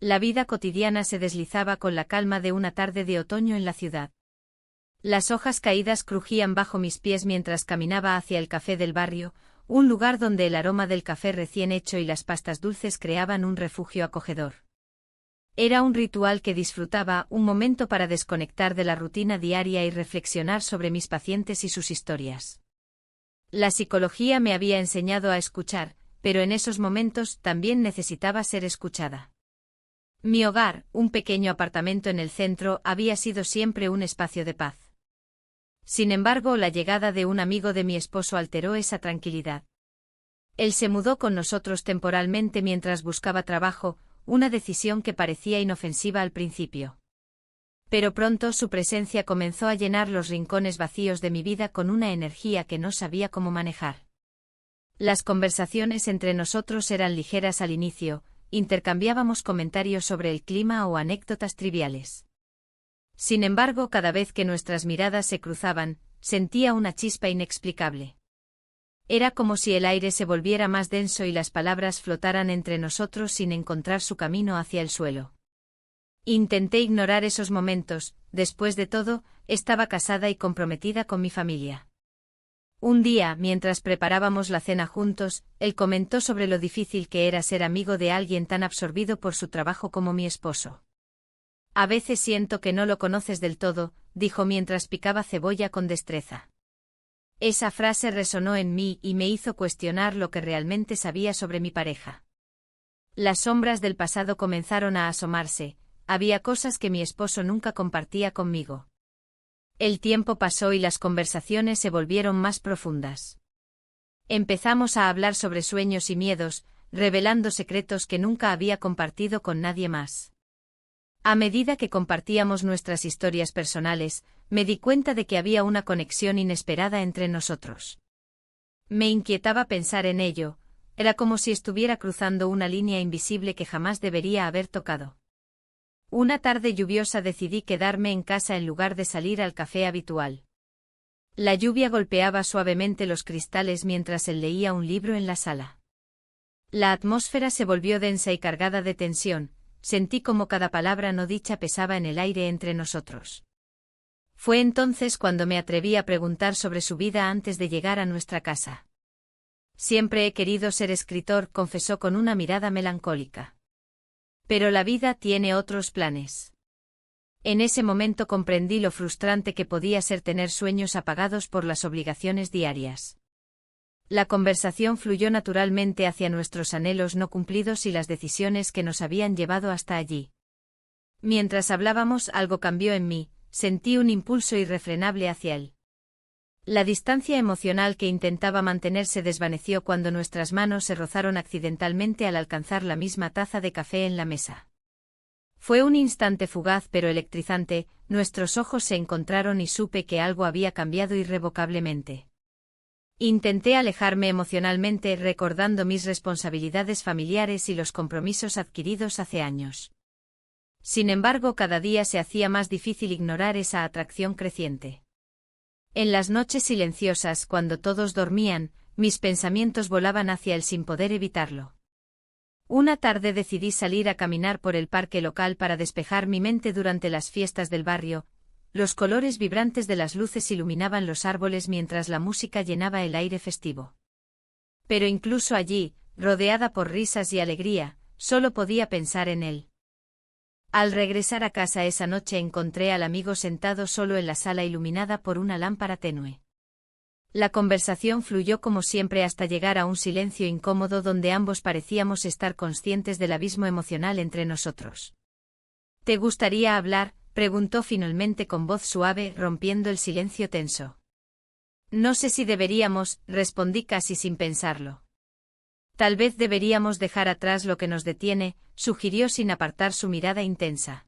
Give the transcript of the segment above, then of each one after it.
La vida cotidiana se deslizaba con la calma de una tarde de otoño en la ciudad. Las hojas caídas crujían bajo mis pies mientras caminaba hacia el café del barrio, un lugar donde el aroma del café recién hecho y las pastas dulces creaban un refugio acogedor. Era un ritual que disfrutaba, un momento para desconectar de la rutina diaria y reflexionar sobre mis pacientes y sus historias. La psicología me había enseñado a escuchar, pero en esos momentos también necesitaba ser escuchada. Mi hogar, un pequeño apartamento en el centro, había sido siempre un espacio de paz. Sin embargo, la llegada de un amigo de mi esposo alteró esa tranquilidad. Él se mudó con nosotros temporalmente mientras buscaba trabajo, una decisión que parecía inofensiva al principio. Pero pronto su presencia comenzó a llenar los rincones vacíos de mi vida con una energía que no sabía cómo manejar. Las conversaciones entre nosotros eran ligeras al inicio, intercambiábamos comentarios sobre el clima o anécdotas triviales. Sin embargo, cada vez que nuestras miradas se cruzaban, sentía una chispa inexplicable. Era como si el aire se volviera más denso y las palabras flotaran entre nosotros sin encontrar su camino hacia el suelo. Intenté ignorar esos momentos, después de todo, estaba casada y comprometida con mi familia. Un día, mientras preparábamos la cena juntos, él comentó sobre lo difícil que era ser amigo de alguien tan absorbido por su trabajo como mi esposo. A veces siento que no lo conoces del todo, dijo mientras picaba cebolla con destreza. Esa frase resonó en mí y me hizo cuestionar lo que realmente sabía sobre mi pareja. Las sombras del pasado comenzaron a asomarse, había cosas que mi esposo nunca compartía conmigo. El tiempo pasó y las conversaciones se volvieron más profundas. Empezamos a hablar sobre sueños y miedos, revelando secretos que nunca había compartido con nadie más. A medida que compartíamos nuestras historias personales, me di cuenta de que había una conexión inesperada entre nosotros. Me inquietaba pensar en ello, era como si estuviera cruzando una línea invisible que jamás debería haber tocado. Una tarde lluviosa decidí quedarme en casa en lugar de salir al café habitual. La lluvia golpeaba suavemente los cristales mientras él leía un libro en la sala. La atmósfera se volvió densa y cargada de tensión. Sentí como cada palabra no dicha pesaba en el aire entre nosotros. Fue entonces cuando me atreví a preguntar sobre su vida antes de llegar a nuestra casa. Siempre he querido ser escritor, confesó con una mirada melancólica. Pero la vida tiene otros planes. En ese momento comprendí lo frustrante que podía ser tener sueños apagados por las obligaciones diarias. La conversación fluyó naturalmente hacia nuestros anhelos no cumplidos y las decisiones que nos habían llevado hasta allí. Mientras hablábamos, algo cambió en mí, sentí un impulso irrefrenable hacia él. La distancia emocional que intentaba mantener se desvaneció cuando nuestras manos se rozaron accidentalmente al alcanzar la misma taza de café en la mesa. Fue un instante fugaz pero electrizante, nuestros ojos se encontraron y supe que algo había cambiado irrevocablemente. Intenté alejarme emocionalmente recordando mis responsabilidades familiares y los compromisos adquiridos hace años. Sin embargo, cada día se hacía más difícil ignorar esa atracción creciente. En las noches silenciosas, cuando todos dormían, mis pensamientos volaban hacia él sin poder evitarlo. Una tarde decidí salir a caminar por el parque local para despejar mi mente durante las fiestas del barrio. Los colores vibrantes de las luces iluminaban los árboles mientras la música llenaba el aire festivo. Pero incluso allí, rodeada por risas y alegría, solo podía pensar en él. Al regresar a casa esa noche encontré al amigo sentado solo en la sala iluminada por una lámpara tenue. La conversación fluyó como siempre hasta llegar a un silencio incómodo donde ambos parecíamos estar conscientes del abismo emocional entre nosotros. ¿Te gustaría hablar?, preguntó finalmente con voz suave, rompiendo el silencio tenso. No sé si deberíamos, respondí casi sin pensarlo. Tal vez deberíamos dejar atrás lo que nos detiene, sugirió sin apartar su mirada intensa.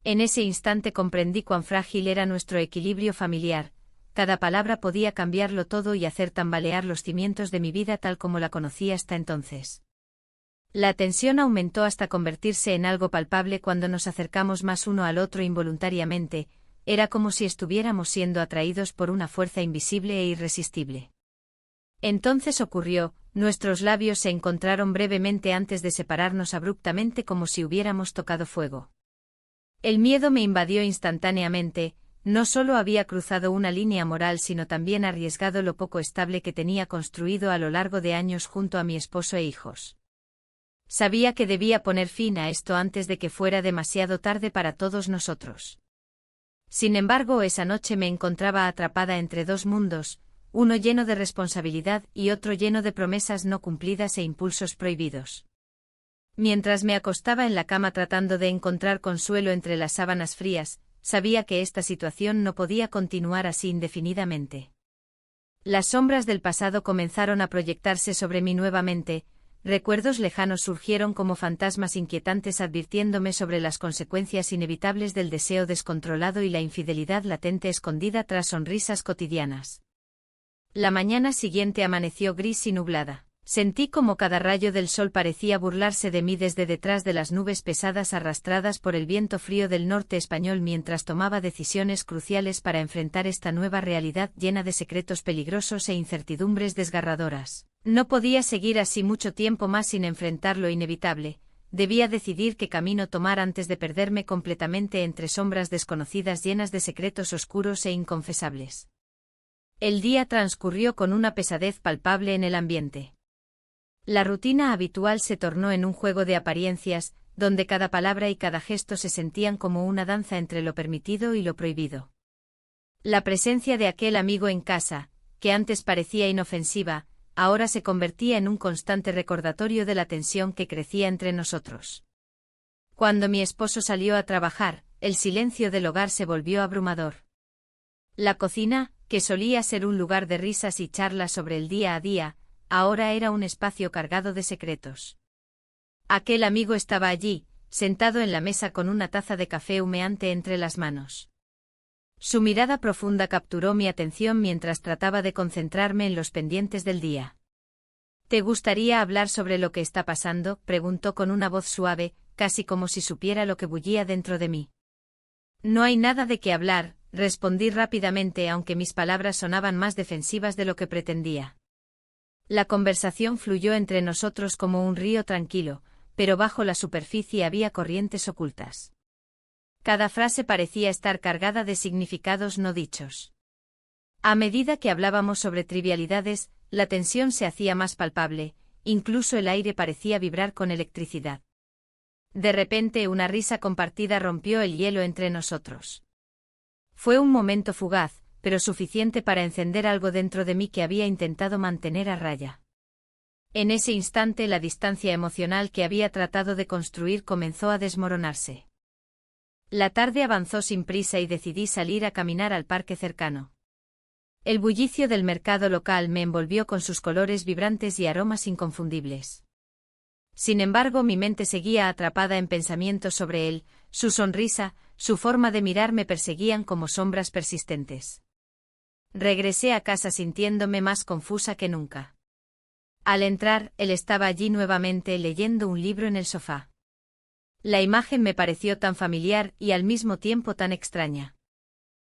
En ese instante comprendí cuán frágil era nuestro equilibrio familiar, cada palabra podía cambiarlo todo y hacer tambalear los cimientos de mi vida tal como la conocía hasta entonces. La tensión aumentó hasta convertirse en algo palpable cuando nos acercamos más uno al otro involuntariamente, era como si estuviéramos siendo atraídos por una fuerza invisible e irresistible. Entonces ocurrió, nuestros labios se encontraron brevemente antes de separarnos abruptamente como si hubiéramos tocado fuego. El miedo me invadió instantáneamente. No solo había cruzado una línea moral sino también arriesgado lo poco estable que tenía construido a lo largo de años junto a mi esposo e hijos. Sabía que debía poner fin a esto antes de que fuera demasiado tarde para todos nosotros. Sin embargo, esa noche me encontraba atrapada entre dos mundos, uno lleno de responsabilidad y otro lleno de promesas no cumplidas e impulsos prohibidos. Mientras me acostaba en la cama tratando de encontrar consuelo entre las sábanas frías, sabía que esta situación no podía continuar así indefinidamente. Las sombras del pasado comenzaron a proyectarse sobre mí nuevamente, recuerdos lejanos surgieron como fantasmas inquietantes advirtiéndome sobre las consecuencias inevitables del deseo descontrolado y la infidelidad latente escondida tras sonrisas cotidianas. La mañana siguiente amaneció gris y nublada. Sentí como cada rayo del sol parecía burlarse de mí desde detrás de las nubes pesadas arrastradas por el viento frío del norte español mientras tomaba decisiones cruciales para enfrentar esta nueva realidad llena de secretos peligrosos e incertidumbres desgarradoras. No podía seguir así mucho tiempo más sin enfrentar lo inevitable. Debía decidir qué camino tomar antes de perderme completamente entre sombras desconocidas llenas de secretos oscuros e inconfesables. El día transcurrió con una pesadez palpable en el ambiente. La rutina habitual se tornó en un juego de apariencias, donde cada palabra y cada gesto se sentían como una danza entre lo permitido y lo prohibido. La presencia de aquel amigo en casa, que antes parecía inofensiva, ahora se convertía en un constante recordatorio de la tensión que crecía entre nosotros. Cuando mi esposo salió a trabajar, el silencio del hogar se volvió abrumador. La cocina, que solía ser un lugar de risas y charlas sobre el día a día, ahora era un espacio cargado de secretos. Aquel amigo estaba allí, sentado en la mesa con una taza de café humeante entre las manos. Su mirada profunda capturó mi atención mientras trataba de concentrarme en los pendientes del día. ¿Te gustaría hablar sobre lo que está pasando?, preguntó con una voz suave, casi como si supiera lo que bullía dentro de mí. No hay nada de qué hablar, respondí rápidamente aunque mis palabras sonaban más defensivas de lo que pretendía. La conversación fluyó entre nosotros como un río tranquilo, pero bajo la superficie había corrientes ocultas. Cada frase parecía estar cargada de significados no dichos. A medida que hablábamos sobre trivialidades, la tensión se hacía más palpable, incluso el aire parecía vibrar con electricidad. De repente una risa compartida rompió el hielo entre nosotros. Fue un momento fugaz, pero suficiente para encender algo dentro de mí que había intentado mantener a raya. En ese instante la distancia emocional que había tratado de construir comenzó a desmoronarse. La tarde avanzó sin prisa y decidí salir a caminar al parque cercano. El bullicio del mercado local me envolvió con sus colores vibrantes y aromas inconfundibles. Sin embargo, mi mente seguía atrapada en pensamientos sobre él, su sonrisa, su forma de mirar me perseguían como sombras persistentes. Regresé a casa sintiéndome más confusa que nunca. Al entrar, él estaba allí nuevamente leyendo un libro en el sofá. La imagen me pareció tan familiar y al mismo tiempo tan extraña.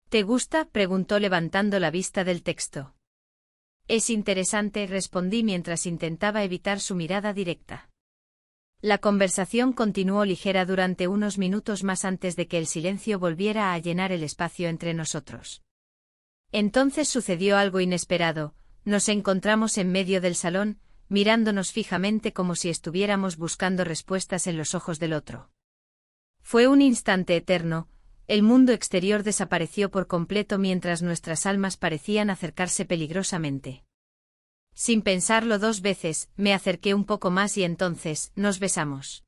¿Te gusta?, preguntó levantando la vista del texto. Es interesante, respondí mientras intentaba evitar su mirada directa. La conversación continuó ligera durante unos minutos más antes de que el silencio volviera a llenar el espacio entre nosotros. Entonces sucedió algo inesperado. Nos encontramos en medio del salón, mirándonos fijamente como si estuviéramos buscando respuestas en los ojos del otro. Fue un instante eterno, el mundo exterior desapareció por completo mientras nuestras almas parecían acercarse peligrosamente. Sin pensarlo dos veces, me acerqué un poco más y entonces, nos besamos.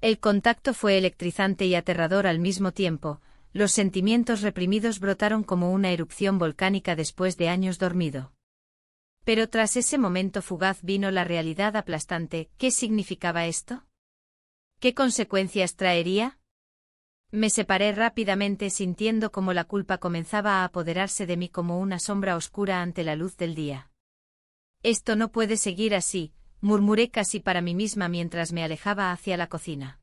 El contacto fue electrizante y aterrador al mismo tiempo. Los sentimientos reprimidos brotaron como una erupción volcánica después de años dormido. Pero tras ese momento fugaz vino la realidad aplastante. ¿Qué significaba esto? ¿Qué consecuencias traería? Me separé rápidamente sintiendo como la culpa comenzaba a apoderarse de mí como una sombra oscura ante la luz del día. Esto no puede seguir así, murmuré casi para mí misma mientras me alejaba hacia la cocina.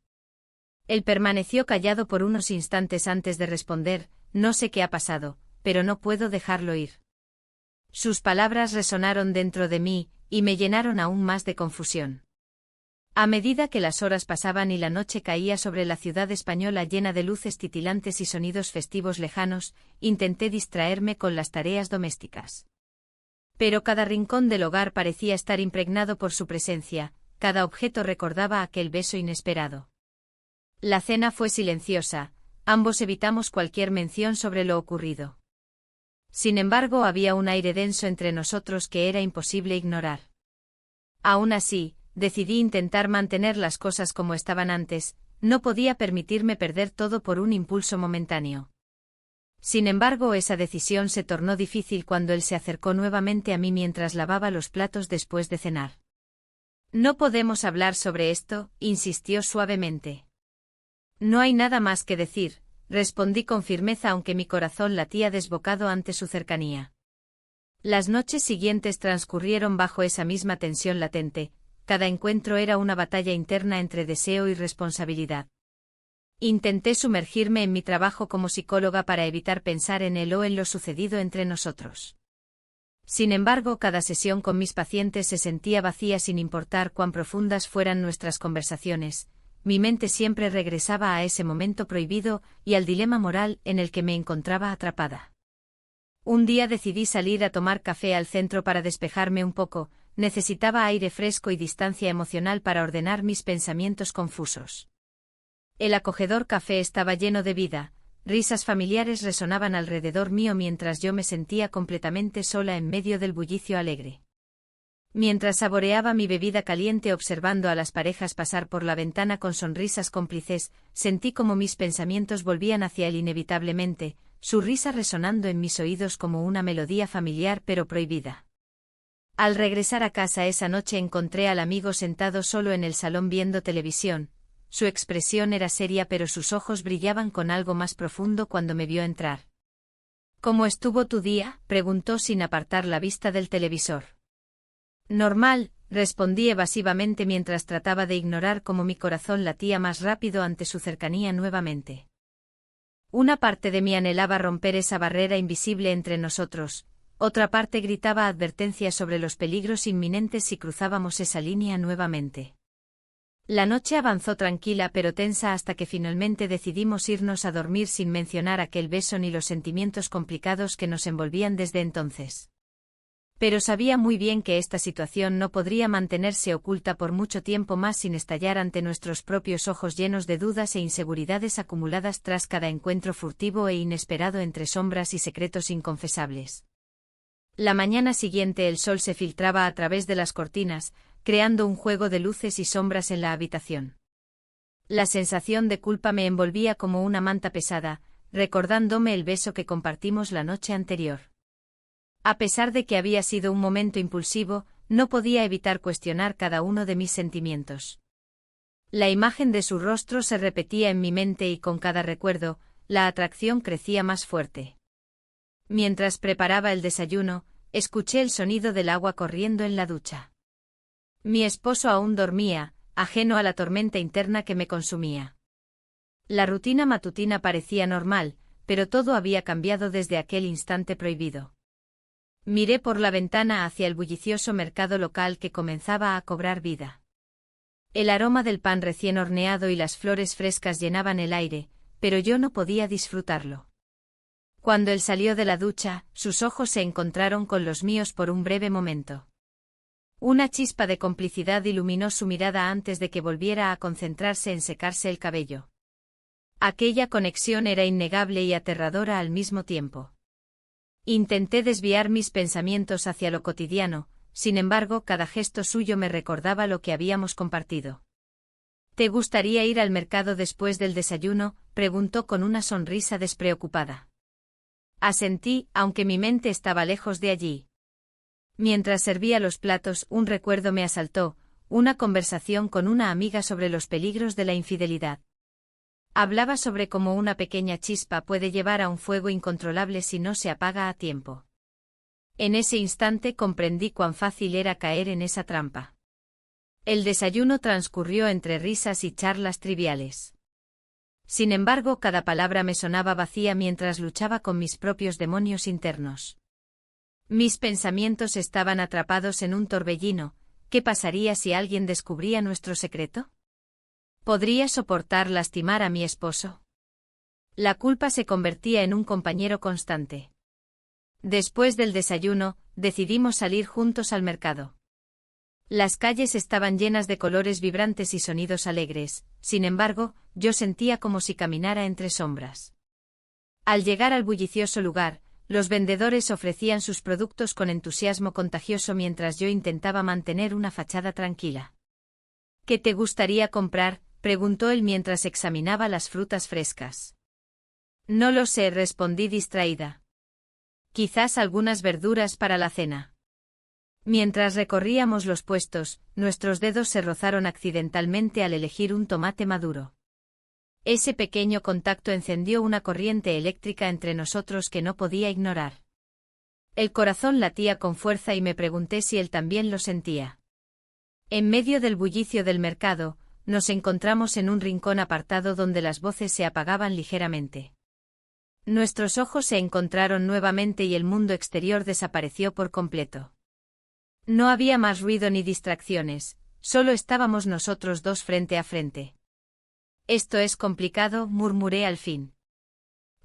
Él permaneció callado por unos instantes antes de responder, no sé qué ha pasado, pero no puedo dejarlo ir. Sus palabras resonaron dentro de mí, y me llenaron aún más de confusión. A medida que las horas pasaban y la noche caía sobre la ciudad española llena de luces titilantes y sonidos festivos lejanos, intenté distraerme con las tareas domésticas. Pero cada rincón del hogar parecía estar impregnado por su presencia, cada objeto recordaba aquel beso inesperado. La cena fue silenciosa, ambos evitamos cualquier mención sobre lo ocurrido. Sin embargo, había un aire denso entre nosotros que era imposible ignorar. Aún así, decidí intentar mantener las cosas como estaban antes, no podía permitirme perder todo por un impulso momentáneo. Sin embargo, esa decisión se tornó difícil cuando él se acercó nuevamente a mí mientras lavaba los platos después de cenar. «No podemos hablar sobre esto», insistió suavemente. «No hay nada más que decir», respondí con firmeza aunque mi corazón latía desbocado ante su cercanía. Las noches siguientes transcurrieron bajo esa misma tensión latente, cada encuentro era una batalla interna entre deseo y responsabilidad. Intenté sumergirme en mi trabajo como psicóloga para evitar pensar en él o en lo sucedido entre nosotros. Sin embargo, cada sesión con mis pacientes se sentía vacía sin importar cuán profundas fueran nuestras conversaciones. Mi mente siempre regresaba a ese momento prohibido y al dilema moral en el que me encontraba atrapada. Un día decidí salir a tomar café al centro para despejarme un poco, necesitaba aire fresco y distancia emocional para ordenar mis pensamientos confusos. El acogedor café estaba lleno de vida, risas familiares resonaban alrededor mío mientras yo me sentía completamente sola en medio del bullicio alegre. Mientras saboreaba mi bebida caliente observando a las parejas pasar por la ventana con sonrisas cómplices, sentí como mis pensamientos volvían hacia él inevitablemente, su risa resonando en mis oídos como una melodía familiar pero prohibida. Al regresar a casa esa noche encontré al amigo sentado solo en el salón viendo televisión. Su expresión era seria pero sus ojos brillaban con algo más profundo cuando me vio entrar. «¿Cómo estuvo tu día?», preguntó sin apartar la vista del televisor. «Normal», respondí evasivamente mientras trataba de ignorar cómo mi corazón latía más rápido ante su cercanía nuevamente. Una parte de mí anhelaba romper esa barrera invisible entre nosotros, otra parte gritaba advertencias sobre los peligros inminentes si cruzábamos esa línea nuevamente. La noche avanzó tranquila pero tensa hasta que finalmente decidimos irnos a dormir sin mencionar aquel beso ni los sentimientos complicados que nos envolvían desde entonces. Pero sabía muy bien que esta situación no podría mantenerse oculta por mucho tiempo más sin estallar ante nuestros propios ojos llenos de dudas e inseguridades acumuladas tras cada encuentro furtivo e inesperado entre sombras y secretos inconfesables. La mañana siguiente el sol se filtraba a través de las cortinas, creando un juego de luces y sombras en la habitación. La sensación de culpa me envolvía como una manta pesada, recordándome el beso que compartimos la noche anterior. A pesar de que había sido un momento impulsivo, no podía evitar cuestionar cada uno de mis sentimientos. La imagen de su rostro se repetía en mi mente y con cada recuerdo, la atracción crecía más fuerte. Mientras preparaba el desayuno, escuché el sonido del agua corriendo en la ducha. Mi esposo aún dormía, ajeno a la tormenta interna que me consumía. La rutina matutina parecía normal, pero todo había cambiado desde aquel instante prohibido. Miré por la ventana hacia el bullicioso mercado local que comenzaba a cobrar vida. El aroma del pan recién horneado y las flores frescas llenaban el aire, pero yo no podía disfrutarlo. Cuando él salió de la ducha, sus ojos se encontraron con los míos por un breve momento. Una chispa de complicidad iluminó su mirada antes de que volviera a concentrarse en secarse el cabello. Aquella conexión era innegable y aterradora al mismo tiempo. Intenté desviar mis pensamientos hacia lo cotidiano, sin embargo cada gesto suyo me recordaba lo que habíamos compartido. «¿Te gustaría ir al mercado después del desayuno?», preguntó con una sonrisa despreocupada. Asentí, aunque mi mente estaba lejos de allí. Mientras servía los platos, un recuerdo me asaltó, una conversación con una amiga sobre los peligros de la infidelidad. Hablaba sobre cómo una pequeña chispa puede llevar a un fuego incontrolable si no se apaga a tiempo. En ese instante comprendí cuán fácil era caer en esa trampa. El desayuno transcurrió entre risas y charlas triviales. Sin embargo, cada palabra me sonaba vacía mientras luchaba con mis propios demonios internos. Mis pensamientos estaban atrapados en un torbellino. ¿Qué pasaría si alguien descubría nuestro secreto? ¿Podría soportar lastimar a mi esposo? La culpa se convertía en un compañero constante. Después del desayuno, decidimos salir juntos al mercado. Las calles estaban llenas de colores vibrantes y sonidos alegres, sin embargo, yo sentía como si caminara entre sombras. Al llegar al bullicioso lugar, los vendedores ofrecían sus productos con entusiasmo contagioso mientras yo intentaba mantener una fachada tranquila. ¿Qué te gustaría comprar?, preguntó él mientras examinaba las frutas frescas. No lo sé, respondí distraída. Quizás algunas verduras para la cena. Mientras recorríamos los puestos, nuestros dedos se rozaron accidentalmente al elegir un tomate maduro. Ese pequeño contacto encendió una corriente eléctrica entre nosotros que no podía ignorar. El corazón latía con fuerza y me pregunté si él también lo sentía. En medio del bullicio del mercado, nos encontramos en un rincón apartado donde las voces se apagaban ligeramente. Nuestros ojos se encontraron nuevamente y el mundo exterior desapareció por completo. No había más ruido ni distracciones, solo estábamos nosotros dos frente a frente. Esto es complicado, murmuré al fin.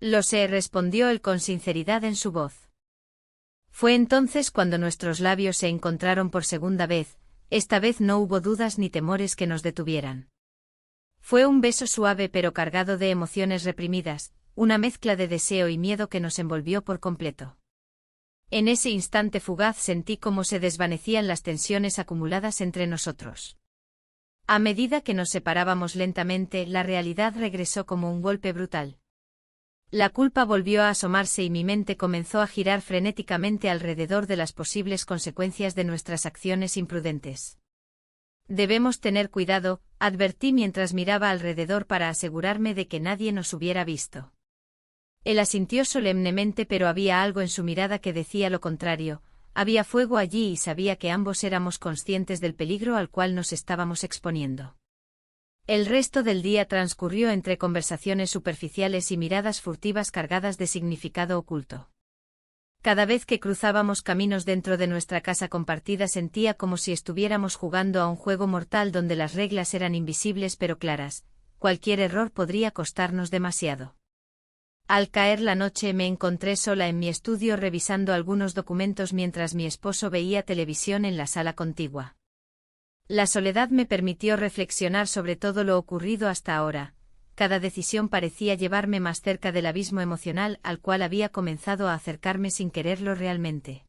Lo sé, respondió él con sinceridad en su voz. Fue entonces cuando nuestros labios se encontraron por segunda vez, esta vez no hubo dudas ni temores que nos detuvieran. Fue un beso suave pero cargado de emociones reprimidas, una mezcla de deseo y miedo que nos envolvió por completo. En ese instante fugaz sentí cómo se desvanecían las tensiones acumuladas entre nosotros. A medida que nos separábamos lentamente, la realidad regresó como un golpe brutal. La culpa volvió a asomarse y mi mente comenzó a girar frenéticamente alrededor de las posibles consecuencias de nuestras acciones imprudentes. Debemos tener cuidado, advertí mientras miraba alrededor para asegurarme de que nadie nos hubiera visto. Él asintió solemnemente, pero había algo en su mirada que decía lo contrario. Había fuego allí y sabía que ambos éramos conscientes del peligro al cual nos estábamos exponiendo. El resto del día transcurrió entre conversaciones superficiales y miradas furtivas cargadas de significado oculto. Cada vez que cruzábamos caminos dentro de nuestra casa compartida sentía como si estuviéramos jugando a un juego mortal donde las reglas eran invisibles pero claras. Cualquier error podría costarnos demasiado. Al caer la noche me encontré sola en mi estudio revisando algunos documentos mientras mi esposo veía televisión en la sala contigua. La soledad me permitió reflexionar sobre todo lo ocurrido hasta ahora. Cada decisión parecía llevarme más cerca del abismo emocional al cual había comenzado a acercarme sin quererlo realmente.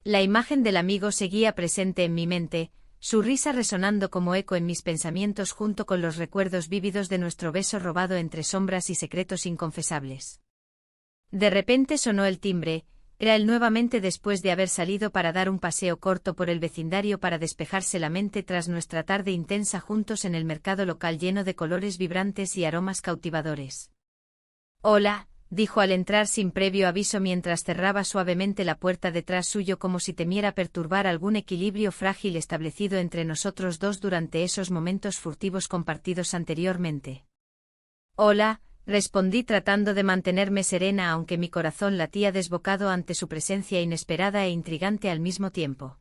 La imagen del amigo seguía presente en mi mente, su risa resonando como eco en mis pensamientos junto con los recuerdos vívidos de nuestro beso robado entre sombras y secretos inconfesables. De repente sonó el timbre, era él nuevamente después de haber salido para dar un paseo corto por el vecindario para despejarse la mente tras nuestra tarde intensa juntos en el mercado local lleno de colores vibrantes y aromas cautivadores. Hola, dijo al entrar sin previo aviso mientras cerraba suavemente la puerta detrás suyo como si temiera perturbar algún equilibrio frágil establecido entre nosotros dos durante esos momentos furtivos compartidos anteriormente. Hola, respondí tratando de mantenerme serena aunque mi corazón latía desbocado ante su presencia inesperada e intrigante al mismo tiempo.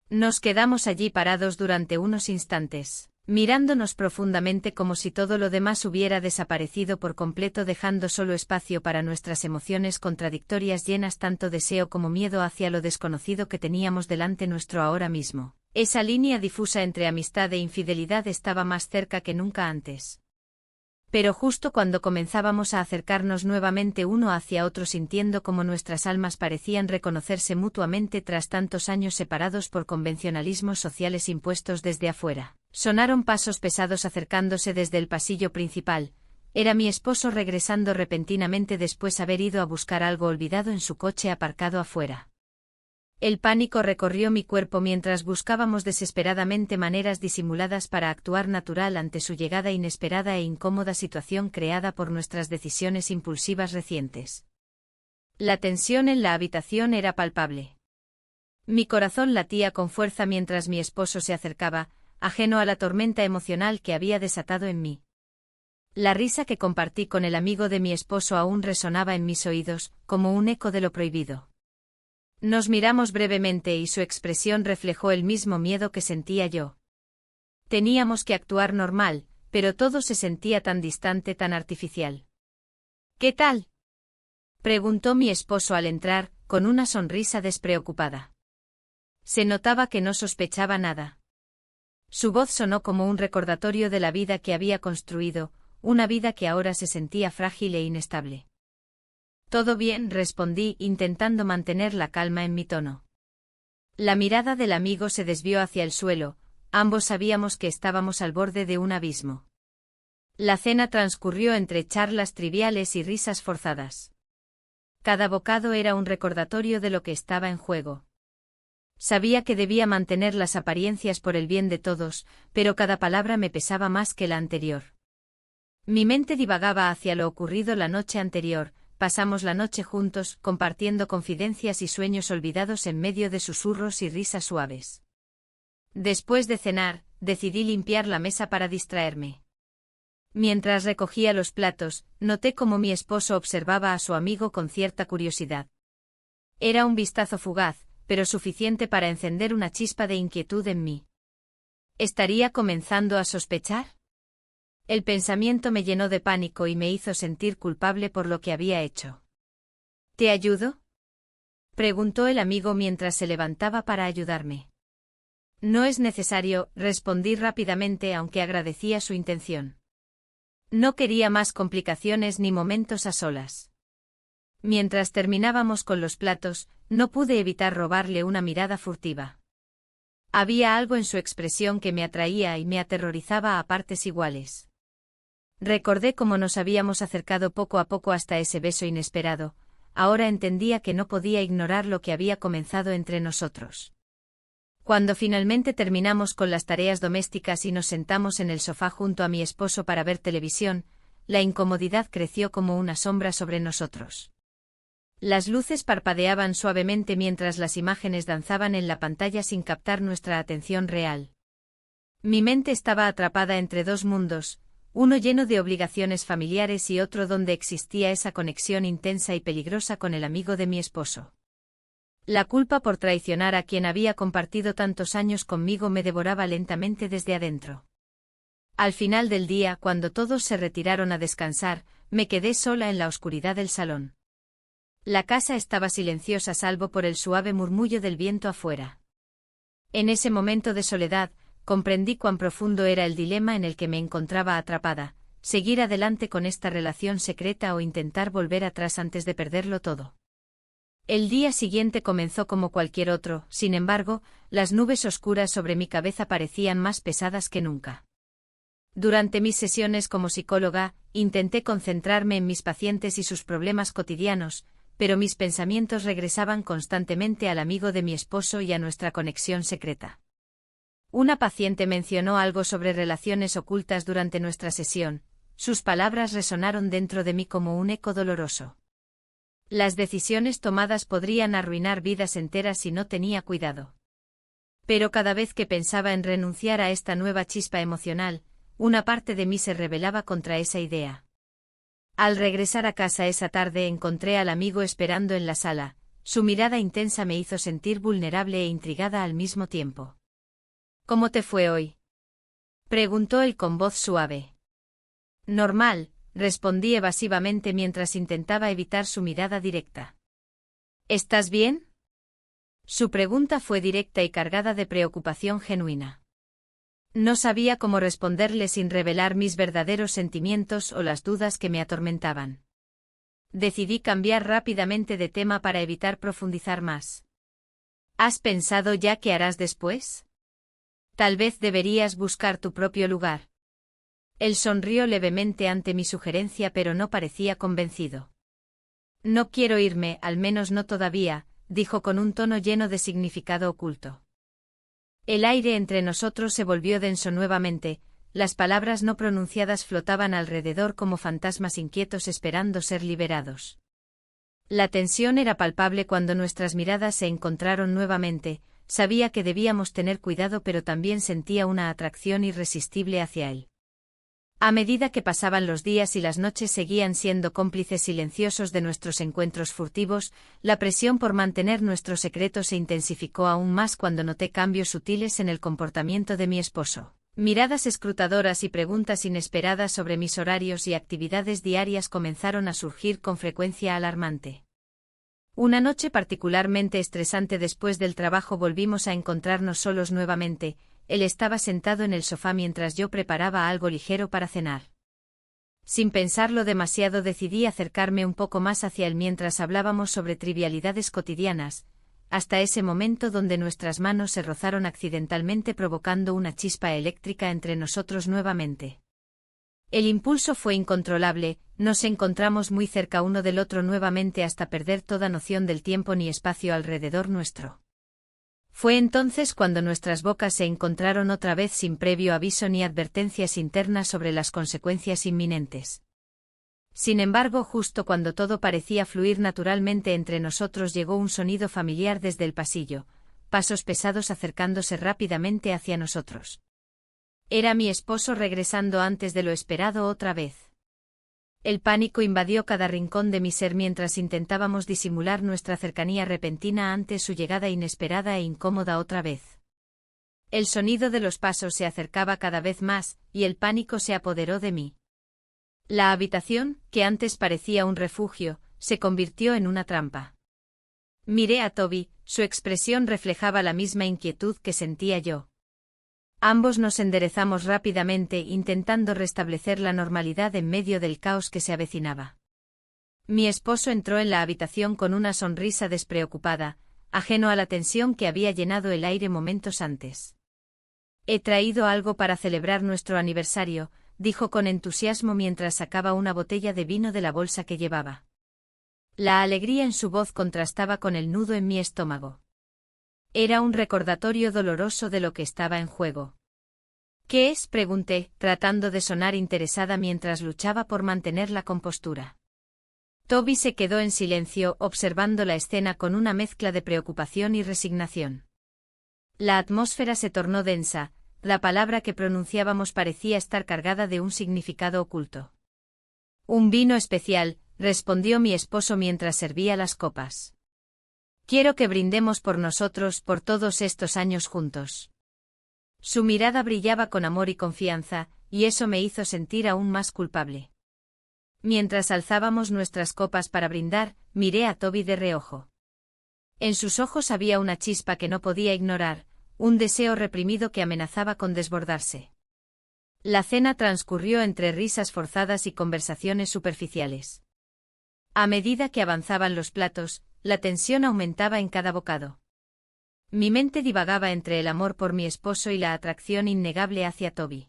Nos quedamos allí parados durante unos instantes, mirándonos profundamente como si todo lo demás hubiera desaparecido por completo dejando solo espacio para nuestras emociones contradictorias llenas tanto deseo como miedo hacia lo desconocido que teníamos delante nuestro ahora mismo. Esa línea difusa entre amistad e infidelidad estaba más cerca que nunca antes. Pero justo cuando comenzábamos a acercarnos nuevamente uno hacia otro sintiendo como nuestras almas parecían reconocerse mutuamente tras tantos años separados por convencionalismos sociales impuestos desde afuera, sonaron pasos pesados acercándose desde el pasillo principal. Era mi esposo regresando repentinamente después haber ido a buscar algo olvidado en su coche aparcado afuera. El pánico recorrió mi cuerpo mientras buscábamos desesperadamente maneras disimuladas para actuar natural ante su llegada inesperada e incómoda situación creada por nuestras decisiones impulsivas recientes. La tensión en la habitación era palpable. Mi corazón latía con fuerza mientras mi esposo se acercaba, ajeno a la tormenta emocional que había desatado en mí. La risa que compartí con el amigo de mi esposo aún resonaba en mis oídos, como un eco de lo prohibido. Nos miramos brevemente y su expresión reflejó el mismo miedo que sentía yo. Teníamos que actuar normal, pero todo se sentía tan distante, tan artificial. ¿Qué tal?, preguntó mi esposo al entrar, con una sonrisa despreocupada. Se notaba que no sospechaba nada. Su voz sonó como un recordatorio de la vida que había construido, una vida que ahora se sentía frágil e inestable. Todo bien, respondí, intentando mantener la calma en mi tono. La mirada del amigo se desvió hacia el suelo, ambos sabíamos que estábamos al borde de un abismo. La cena transcurrió entre charlas triviales y risas forzadas. Cada bocado era un recordatorio de lo que estaba en juego. Sabía que debía mantener las apariencias por el bien de todos, pero cada palabra me pesaba más que la anterior. Mi mente divagaba hacia lo ocurrido la noche anterior. Pasamos la noche juntos, compartiendo confidencias y sueños olvidados en medio de susurros y risas suaves. Después de cenar, decidí limpiar la mesa para distraerme. Mientras recogía los platos, noté cómo mi esposo observaba a su amigo con cierta curiosidad. Era un vistazo fugaz, pero suficiente para encender una chispa de inquietud en mí. ¿Estaría comenzando a sospechar? El pensamiento me llenó de pánico y me hizo sentir culpable por lo que había hecho. ¿Te ayudo?, preguntó el amigo mientras se levantaba para ayudarme. No es necesario, respondí rápidamente aunque agradecía su intención. No quería más complicaciones ni momentos a solas. Mientras terminábamos con los platos, no pude evitar robarle una mirada furtiva. Había algo en su expresión que me atraía y me aterrorizaba a partes iguales. Recordé cómo nos habíamos acercado poco a poco hasta ese beso inesperado. Ahora entendía que no podía ignorar lo que había comenzado entre nosotros. Cuando finalmente terminamos con las tareas domésticas y nos sentamos en el sofá junto a mi esposo para ver televisión, la incomodidad creció como una sombra sobre nosotros. Las luces parpadeaban suavemente mientras las imágenes danzaban en la pantalla sin captar nuestra atención real. Mi mente estaba atrapada entre dos mundos, uno lleno de obligaciones familiares y otro donde existía esa conexión intensa y peligrosa con el amigo de mi esposo. La culpa por traicionar a quien había compartido tantos años conmigo me devoraba lentamente desde adentro. Al final del día, cuando todos se retiraron a descansar, me quedé sola en la oscuridad del salón. La casa estaba silenciosa salvo por el suave murmullo del viento afuera. En ese momento de soledad, comprendí cuán profundo era el dilema en el que me encontraba atrapada, seguir adelante con esta relación secreta o intentar volver atrás antes de perderlo todo. El día siguiente comenzó como cualquier otro, sin embargo, las nubes oscuras sobre mi cabeza parecían más pesadas que nunca. Durante mis sesiones como psicóloga, intenté concentrarme en mis pacientes y sus problemas cotidianos, pero mis pensamientos regresaban constantemente al amigo de mi esposo y a nuestra conexión secreta. Una paciente mencionó algo sobre relaciones ocultas durante nuestra sesión. Sus palabras resonaron dentro de mí como un eco doloroso. Las decisiones tomadas podrían arruinar vidas enteras si no tenía cuidado. Pero cada vez que pensaba en renunciar a esta nueva chispa emocional, una parte de mí se rebelaba contra esa idea. Al regresar a casa esa tarde encontré al amigo esperando en la sala. Su mirada intensa me hizo sentir vulnerable e intrigada al mismo tiempo. ¿Cómo te fue hoy?, preguntó él con voz suave. Normal, respondí evasivamente mientras intentaba evitar su mirada directa. ¿Estás bien?, su pregunta fue directa y cargada de preocupación genuina. No sabía cómo responderle sin revelar mis verdaderos sentimientos o las dudas que me atormentaban. Decidí cambiar rápidamente de tema para evitar profundizar más. ¿Has pensado ya qué harás después? Tal vez deberías buscar tu propio lugar. Él sonrió levemente ante mi sugerencia pero no parecía convencido. No quiero irme, al menos no todavía, dijo con un tono lleno de significado oculto. El aire entre nosotros se volvió denso nuevamente, las palabras no pronunciadas flotaban alrededor como fantasmas inquietos esperando ser liberados. La tensión era palpable cuando nuestras miradas se encontraron nuevamente. Sabía que debíamos tener cuidado pero también sentía una atracción irresistible hacia él. A medida que pasaban los días y las noches seguían siendo cómplices silenciosos de nuestros encuentros furtivos, la presión por mantener nuestro secreto se intensificó aún más cuando noté cambios sutiles en el comportamiento de mi esposo. Miradas escrutadoras y preguntas inesperadas sobre mis horarios y actividades diarias comenzaron a surgir con frecuencia alarmante. Una noche particularmente estresante después del trabajo volvimos a encontrarnos solos nuevamente. Él estaba sentado en el sofá mientras yo preparaba algo ligero para cenar. Sin pensarlo demasiado decidí acercarme un poco más hacia él mientras hablábamos sobre trivialidades cotidianas, hasta ese momento donde nuestras manos se rozaron accidentalmente provocando una chispa eléctrica entre nosotros nuevamente. El impulso fue incontrolable, nos encontramos muy cerca uno del otro nuevamente hasta perder toda noción del tiempo ni espacio alrededor nuestro. Fue entonces cuando nuestras bocas se encontraron otra vez sin previo aviso ni advertencias internas sobre las consecuencias inminentes. Sin embargo, justo cuando todo parecía fluir naturalmente entre nosotros llegó un sonido familiar desde el pasillo, pasos pesados acercándose rápidamente hacia nosotros. Era mi esposo regresando antes de lo esperado otra vez. El pánico invadió cada rincón de mi ser mientras intentábamos disimular nuestra cercanía repentina ante su llegada inesperada e incómoda otra vez. El sonido de los pasos se acercaba cada vez más, y el pánico se apoderó de mí. La habitación, que antes parecía un refugio, se convirtió en una trampa. Miré a Toby, su expresión reflejaba la misma inquietud que sentía yo. Ambos nos enderezamos rápidamente intentando restablecer la normalidad en medio del caos que se avecinaba. Mi esposo entró en la habitación con una sonrisa despreocupada, ajeno a la tensión que había llenado el aire momentos antes. «He traído algo para celebrar nuestro aniversario», dijo con entusiasmo mientras sacaba una botella de vino de la bolsa que llevaba. La alegría en su voz contrastaba con el nudo en mi estómago. Era un recordatorio doloroso de lo que estaba en juego. «¿Qué es?», pregunté, tratando de sonar interesada mientras luchaba por mantener la compostura. Toby se quedó en silencio, observando la escena con una mezcla de preocupación y resignación. La atmósfera se tornó densa, la palabra que pronunciábamos parecía estar cargada de un significado oculto. «Un vino especial», respondió mi esposo mientras servía las copas. «Quiero que brindemos por nosotros por todos estos años juntos». Su mirada brillaba con amor y confianza, y eso me hizo sentir aún más culpable. Mientras alzábamos nuestras copas para brindar, miré a Toby de reojo. En sus ojos había una chispa que no podía ignorar, un deseo reprimido que amenazaba con desbordarse. La cena transcurrió entre risas forzadas y conversaciones superficiales. A medida que avanzaban los platos, la tensión aumentaba en cada bocado. Mi mente divagaba entre el amor por mi esposo y la atracción innegable hacia Toby.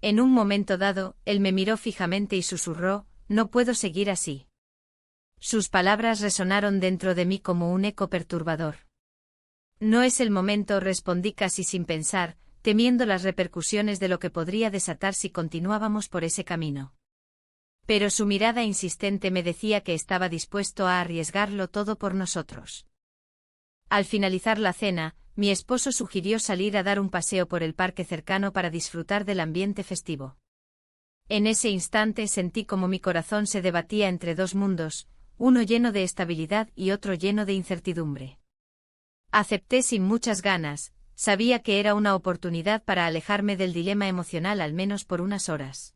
En un momento dado, él me miró fijamente y susurró: «No puedo seguir así». Sus palabras resonaron dentro de mí como un eco perturbador. «No es el momento», respondí casi sin pensar, temiendo las repercusiones de lo que podría desatar si continuábamos por ese camino. Pero su mirada insistente me decía que estaba dispuesto a arriesgarlo todo por nosotros. Al finalizar la cena, mi esposo sugirió salir a dar un paseo por el parque cercano para disfrutar del ambiente festivo. En ese instante sentí como mi corazón se debatía entre dos mundos, uno lleno de estabilidad y otro lleno de incertidumbre. Acepté sin muchas ganas, sabía que era una oportunidad para alejarme del dilema emocional al menos por unas horas.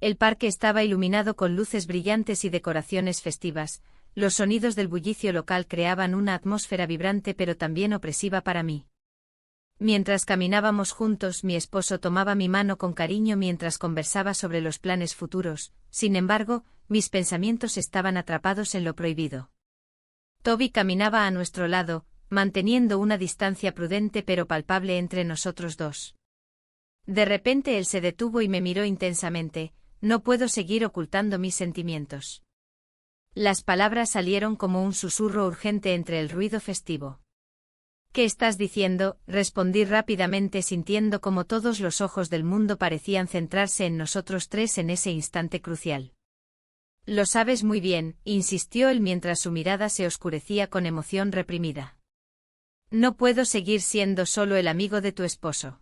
El parque estaba iluminado con luces brillantes y decoraciones festivas, los sonidos del bullicio local creaban una atmósfera vibrante pero también opresiva para mí. Mientras caminábamos juntos, mi esposo tomaba mi mano con cariño mientras conversaba sobre los planes futuros, sin embargo, mis pensamientos estaban atrapados en lo prohibido. Toby caminaba a nuestro lado, manteniendo una distancia prudente pero palpable entre nosotros dos. De repente él se detuvo y me miró intensamente: «No puedo seguir ocultando mis sentimientos». Las palabras salieron como un susurro urgente entre el ruido festivo. «¿Qué estás diciendo?», respondí rápidamente sintiendo como todos los ojos del mundo parecían centrarse en nosotros tres en ese instante crucial. «Lo sabes muy bien», insistió él mientras su mirada se oscurecía con emoción reprimida. «No puedo seguir siendo solo el amigo de tu esposo.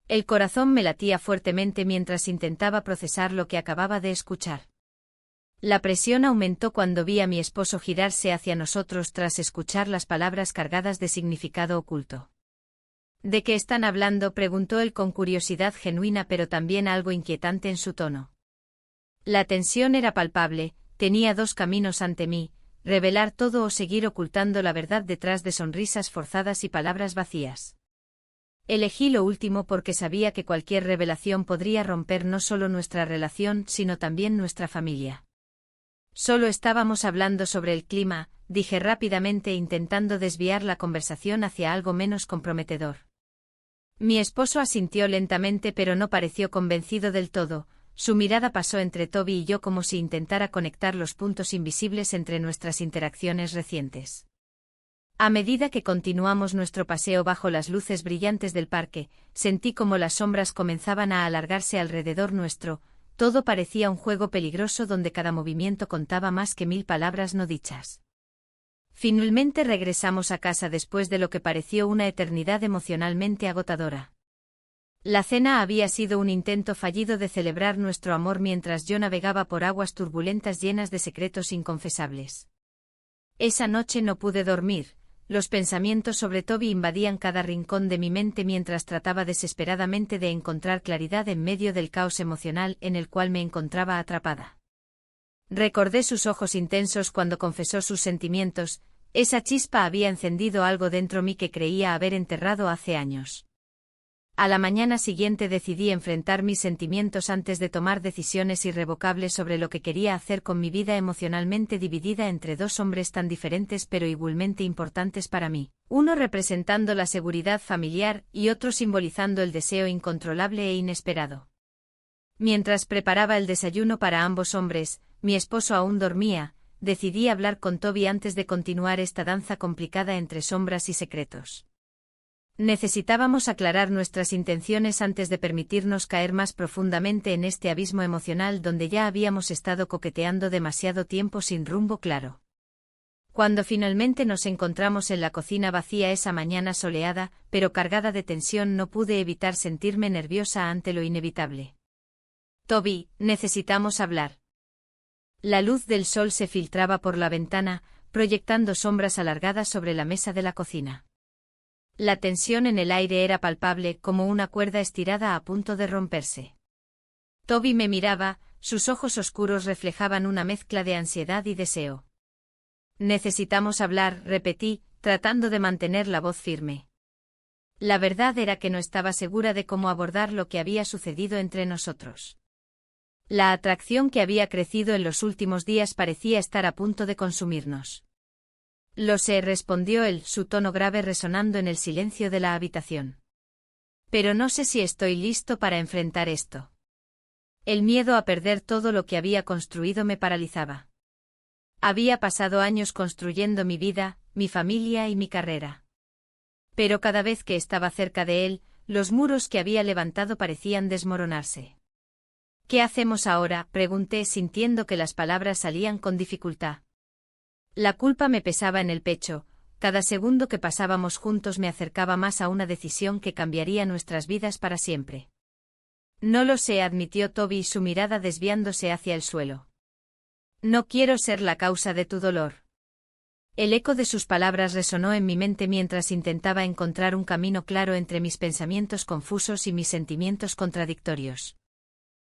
El corazón me latía fuertemente mientras intentaba procesar lo que acababa de escuchar. La presión aumentó cuando vi a mi esposo girarse hacia nosotros tras escuchar las palabras cargadas de significado oculto. ¿De qué están hablando?, preguntó él con curiosidad genuina pero también algo inquietante en su tono. La tensión era palpable, tenía dos caminos ante mí: revelar todo o seguir ocultando la verdad detrás de sonrisas forzadas y palabras vacías. Elegí lo último porque sabía que cualquier revelación podría romper no solo nuestra relación sino también nuestra familia. Solo estábamos hablando sobre el clima, dije rápidamente intentando desviar la conversación hacia algo menos comprometedor. Mi esposo asintió lentamente pero no pareció convencido del todo. Su mirada pasó entre Toby y yo como si intentara conectar los puntos invisibles entre nuestras interacciones recientes. A medida que continuamos nuestro paseo bajo las luces brillantes del parque, sentí como las sombras comenzaban a alargarse alrededor nuestro. Todo parecía un juego peligroso donde cada movimiento contaba más que 1000 palabras no dichas. Finalmente regresamos a casa después de lo que pareció una eternidad emocionalmente agotadora. La cena había sido un intento fallido de celebrar nuestro amor mientras yo navegaba por aguas turbulentas llenas de secretos inconfesables. Esa noche no pude dormir. Los pensamientos sobre Toby invadían cada rincón de mi mente mientras trataba desesperadamente de encontrar claridad en medio del caos emocional en el cual me encontraba atrapada. Recordé sus ojos intensos cuando confesó sus sentimientos. Esa chispa había encendido algo dentro mí que creía haber enterrado hace años. A la mañana siguiente decidí enfrentar mis sentimientos antes de tomar decisiones irrevocables sobre lo que quería hacer con mi vida emocionalmente dividida entre dos hombres tan diferentes pero igualmente importantes para mí, uno representando la seguridad familiar y otro simbolizando el deseo incontrolable e inesperado. Mientras preparaba el desayuno para ambos hombres, mi esposo aún dormía. Decidí hablar con Toby antes de continuar esta danza complicada entre sombras y secretos. Necesitábamos aclarar nuestras intenciones antes de permitirnos caer más profundamente en este abismo emocional donde ya habíamos estado coqueteando demasiado tiempo sin rumbo claro. Cuando finalmente nos encontramos en la cocina vacía esa mañana soleada, pero cargada de tensión, no pude evitar sentirme nerviosa ante lo inevitable. Toby, necesitamos hablar. La luz del sol se filtraba por la ventana, proyectando sombras alargadas sobre la mesa de la cocina. La tensión en el aire era palpable como una cuerda estirada a punto de romperse. Toby me miraba, sus ojos oscuros reflejaban una mezcla de ansiedad y deseo. Necesitamos hablar, repetí, tratando de mantener la voz firme. La verdad era que no estaba segura de cómo abordar lo que había sucedido entre nosotros. La atracción que había crecido en los últimos días parecía estar a punto de consumirnos. Lo sé, respondió él, su tono grave resonando en el silencio de la habitación. Pero no sé si estoy listo para enfrentar esto. El miedo a perder todo lo que había construido me paralizaba. Había pasado años construyendo mi vida, mi familia y mi carrera. Pero cada vez que estaba cerca de él, los muros que había levantado parecían desmoronarse. ¿Qué hacemos ahora?, pregunté sintiendo que las palabras salían con dificultad. La culpa me pesaba en el pecho. Cada segundo que pasábamos juntos me acercaba más a una decisión que cambiaría nuestras vidas para siempre. No lo sé, admitió Toby, su mirada desviándose hacia el suelo. No quiero ser la causa de tu dolor. El eco de sus palabras resonó en mi mente mientras intentaba encontrar un camino claro entre mis pensamientos confusos y mis sentimientos contradictorios.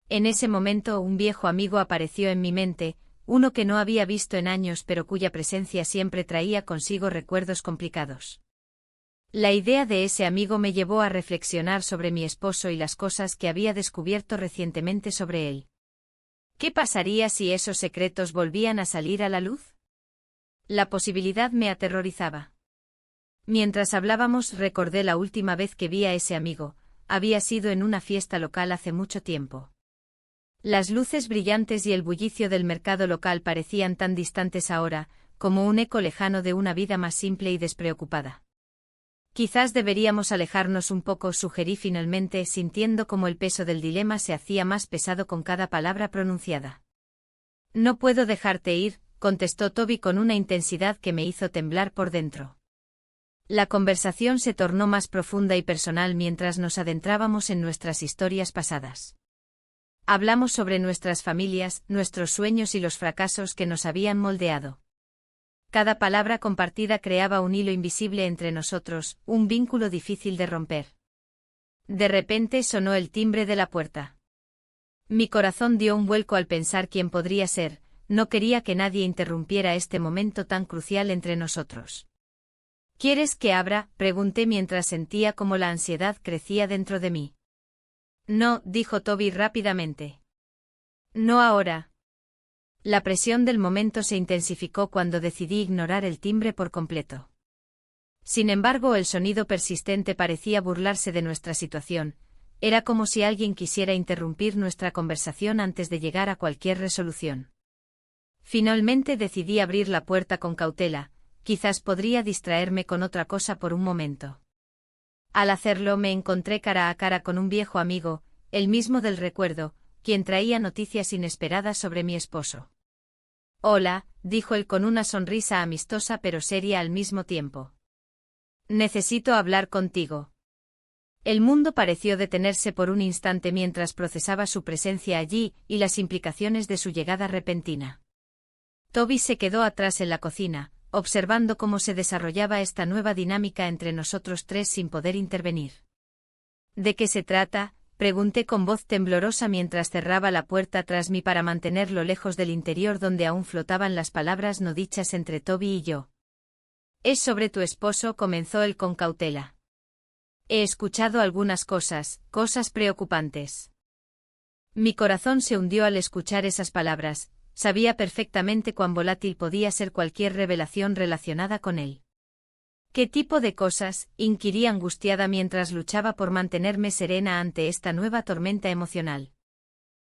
En ese momento un viejo amigo apareció en mi mente, uno que no había visto en años pero cuya presencia siempre traía consigo recuerdos complicados. La idea de ese amigo me llevó a reflexionar sobre mi esposo y las cosas que había descubierto recientemente sobre él. ¿Qué pasaría si esos secretos volvían a salir a la luz? La posibilidad me aterrorizaba. Mientras hablábamos recordé la última vez que vi a ese amigo, había sido en una fiesta local hace mucho tiempo. Las luces brillantes y el bullicio del mercado local parecían tan distantes ahora, como un eco lejano de una vida más simple y despreocupada. Quizás deberíamos alejarnos un poco, sugerí finalmente, sintiendo como el peso del dilema se hacía más pesado con cada palabra pronunciada. No puedo dejarte ir, contestó Toby con una intensidad que me hizo temblar por dentro. La conversación se tornó más profunda y personal mientras nos adentrábamos en nuestras historias pasadas. Hablamos sobre nuestras familias, nuestros sueños y los fracasos que nos habían moldeado. Cada palabra compartida creaba un hilo invisible entre nosotros, un vínculo difícil de romper. De repente sonó el timbre de la puerta. Mi corazón dio un vuelco al pensar quién podría ser. No quería que nadie interrumpiera este momento tan crucial entre nosotros. ¿Quieres que abra?, pregunté mientras sentía cómo la ansiedad crecía dentro de mí. No, dijo Toby rápidamente. No ahora. La presión del momento se intensificó cuando decidí ignorar el timbre por completo. Sin embargo, el sonido persistente parecía burlarse de nuestra situación. Era como si alguien quisiera interrumpir nuestra conversación antes de llegar a cualquier resolución. Finalmente decidí abrir la puerta con cautela, quizás podría distraerme con otra cosa por un momento. Al hacerlo me encontré cara a cara con un viejo amigo, el mismo del recuerdo, quien traía noticias inesperadas sobre mi esposo. Hola, dijo él con una sonrisa amistosa pero seria al mismo tiempo. Necesito hablar contigo. El mundo pareció detenerse por un instante mientras procesaba su presencia allí y las implicaciones de su llegada repentina. Toby se quedó atrás en la cocina, observando cómo se desarrollaba esta nueva dinámica entre nosotros tres sin poder intervenir. ¿De qué se trata?, pregunté con voz temblorosa mientras cerraba la puerta tras mí para mantenerlo lejos del interior donde aún flotaban las palabras no dichas entre Toby y yo. Es sobre tu esposo, comenzó él con cautela. He escuchado algunas cosas preocupantes. Mi corazón se hundió al escuchar esas palabras. Sabía perfectamente cuán volátil podía ser cualquier revelación relacionada con él. ¿Qué tipo de cosas?, inquirí angustiada mientras luchaba por mantenerme serena ante esta nueva tormenta emocional.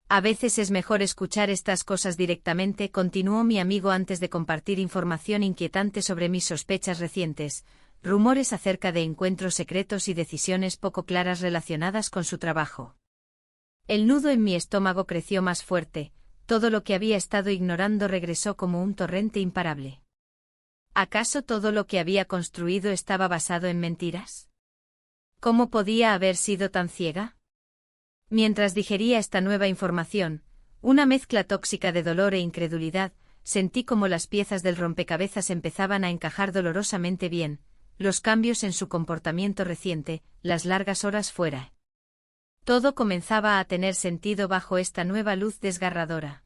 A veces es mejor escuchar estas cosas directamente, continuó mi amigo antes de compartir información inquietante sobre mis sospechas recientes, rumores acerca de encuentros secretos y decisiones poco claras relacionadas con su trabajo. El nudo en mi estómago creció más fuerte. Todo lo que había estado ignorando regresó como un torrente imparable. ¿Acaso todo lo que había construido estaba basado en mentiras? ¿Cómo podía haber sido tan ciega? Mientras digería esta nueva información, una mezcla tóxica de dolor e incredulidad, sentí como las piezas del rompecabezas empezaban a encajar dolorosamente bien, los cambios en su comportamiento reciente, las largas horas fuera. Todo comenzaba a tener sentido bajo esta nueva luz desgarradora.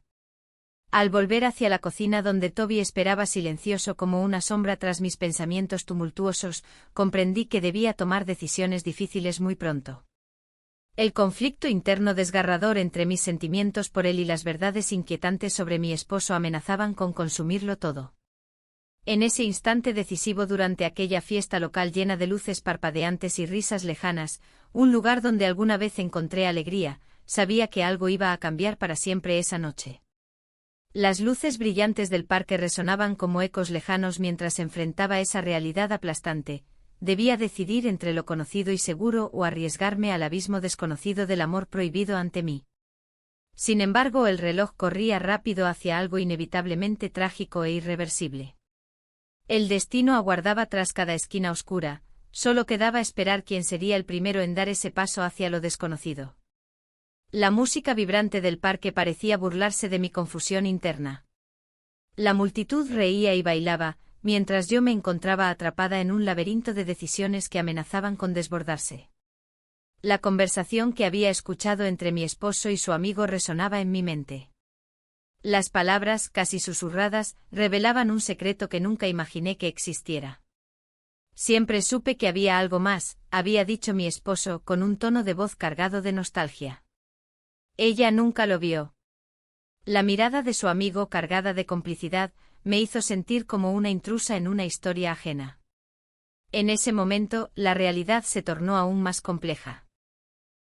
Al volver hacia la cocina donde Toby esperaba silencioso como una sombra tras mis pensamientos tumultuosos, comprendí que debía tomar decisiones difíciles muy pronto. El conflicto interno desgarrador entre mis sentimientos por él y las verdades inquietantes sobre mi esposo amenazaban con consumirlo todo. En ese instante decisivo durante aquella fiesta local llena de luces parpadeantes y risas lejanas, un lugar donde alguna vez encontré alegría, sabía que algo iba a cambiar para siempre esa noche. Las luces brillantes del parque resonaban como ecos lejanos mientras enfrentaba esa realidad aplastante. Debía decidir entre lo conocido y seguro o arriesgarme al abismo desconocido del amor prohibido ante mí. Sin embargo, el reloj corría rápido hacia algo inevitablemente trágico e irreversible. El destino aguardaba tras cada esquina oscura, solo quedaba esperar quién sería el primero en dar ese paso hacia lo desconocido. La música vibrante del parque parecía burlarse de mi confusión interna. La multitud reía y bailaba, mientras yo me encontraba atrapada en un laberinto de decisiones que amenazaban con desbordarse. La conversación que había escuchado entre mi esposo y su amigo resonaba en mi mente. Las palabras, casi susurradas, revelaban un secreto que nunca imaginé que existiera. Siempre supe que había algo más, había dicho mi esposo con un tono de voz cargado de nostalgia. Ella nunca lo vio. La mirada de su amigo cargada de complicidad me hizo sentir como una intrusa en una historia ajena. En ese momento, la realidad se tornó aún más compleja.